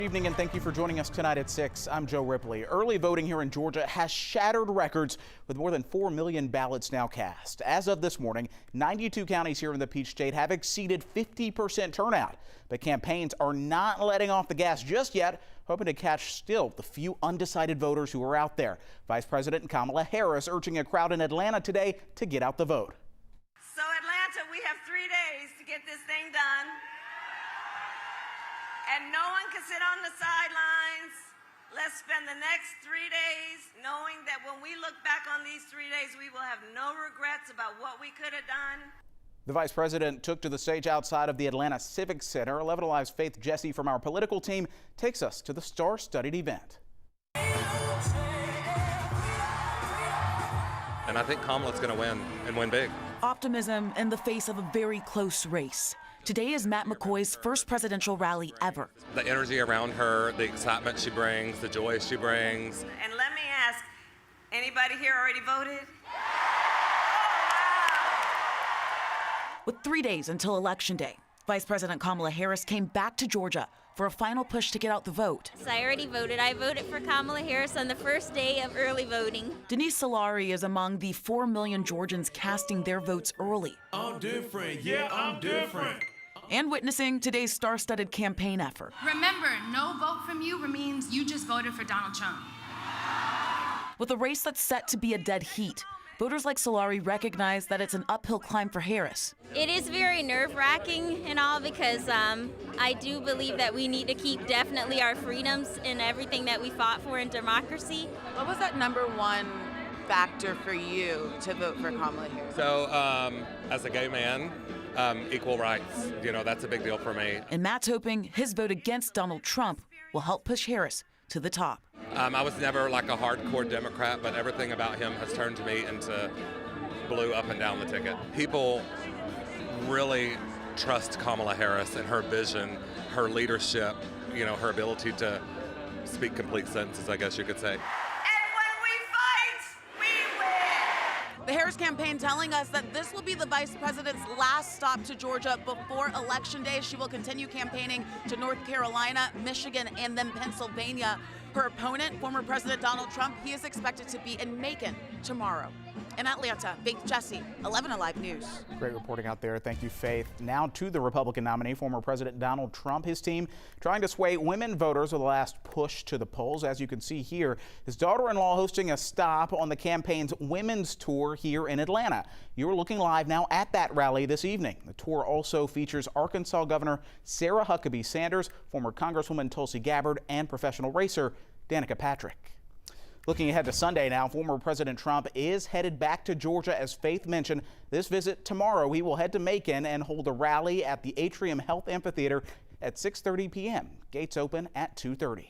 Good evening and thank you for joining us tonight at 6. I'm Joe Ripley. Early voting here in Georgia has shattered records with more than 4 million ballots now cast. As of this morning, 92 counties here in the Peach State have exceeded 50% turnout. But campaigns are not letting off the gas just yet, hoping to catch still the few undecided voters who are out there. Vice President Kamala Harris urging a crowd in Atlanta today to get out the vote. So Atlanta, we have 3 days to get this thing done. And no one can sit on the sidelines. Let's spend the next 3 days knowing that when we look back on these 3 days, we will have no regrets about what we could have done. The vice president took to the stage outside of the Atlanta Civic Center. 11 Alive's Faith Jesse from our political team takes us to the star-studded event. And I think Kamala's going to win and win big. Optimism in the face of a very close race. Today is Matt McCoy's first presidential rally ever. The energy around her, the excitement she brings, the joy she brings. And let me ask, anybody here already voted? With 3 days until Election Day, Vice President Kamala Harris came back to Georgia for a final push to get out the vote. So I already voted. I voted for Kamala Harris on the first day of early voting. Denise Solari is among the 4 million Georgians casting their votes early. I'm different, yeah, I'm different. And witnessing today's star-studded campaign effort. Remember, no vote from you means you just voted for Donald Trump. With a race that's set to be a dead heat, voters like Solari recognize that it's an uphill climb for Harris. It is very nerve-wracking and all because I do believe that we need to keep definitely our freedoms and everything that we fought for in democracy. What was that number one factor for you to vote for Kamala Harris? So as a gay man, equal rights, that's a big deal for me. And Matt's hoping his vote against Donald Trump will help push Harris to the top. I was never like a hardcore Democrat, but everything about him has turned me into blue up and down the ticket. People really trust Kamala Harris and her vision, her leadership, her ability to speak complete sentences, I guess you could say. The Harris campaign telling us that this will be the vice president's last stop to Georgia before Election Day. She will continue campaigning to North Carolina, Michigan, and then Pennsylvania. Her opponent, former President Donald Trump, he is expected to be in Macon tomorrow. In Atlanta, Faith Jesse, 11 Alive News. Great reporting out there. Thank you, Faith. Now to the Republican nominee, former President Donald Trump. His team trying to sway women voters with the last push to the polls. As you can see here, his daughter-in-law hosting a stop on the campaign's women's tour here in Atlanta. You're looking live now at that rally this evening. The tour also features Arkansas Governor Sarah Huckabee Sanders, former Congresswoman Tulsi Gabbard, and professional racer Danica Patrick. Looking ahead to Sunday now, former President Trump is headed back to Georgia. As Faith mentioned, this visit tomorrow, he will head to Macon and hold a rally at the Atrium Health Amphitheater at 6:30 p.m. Gates open at 2:30.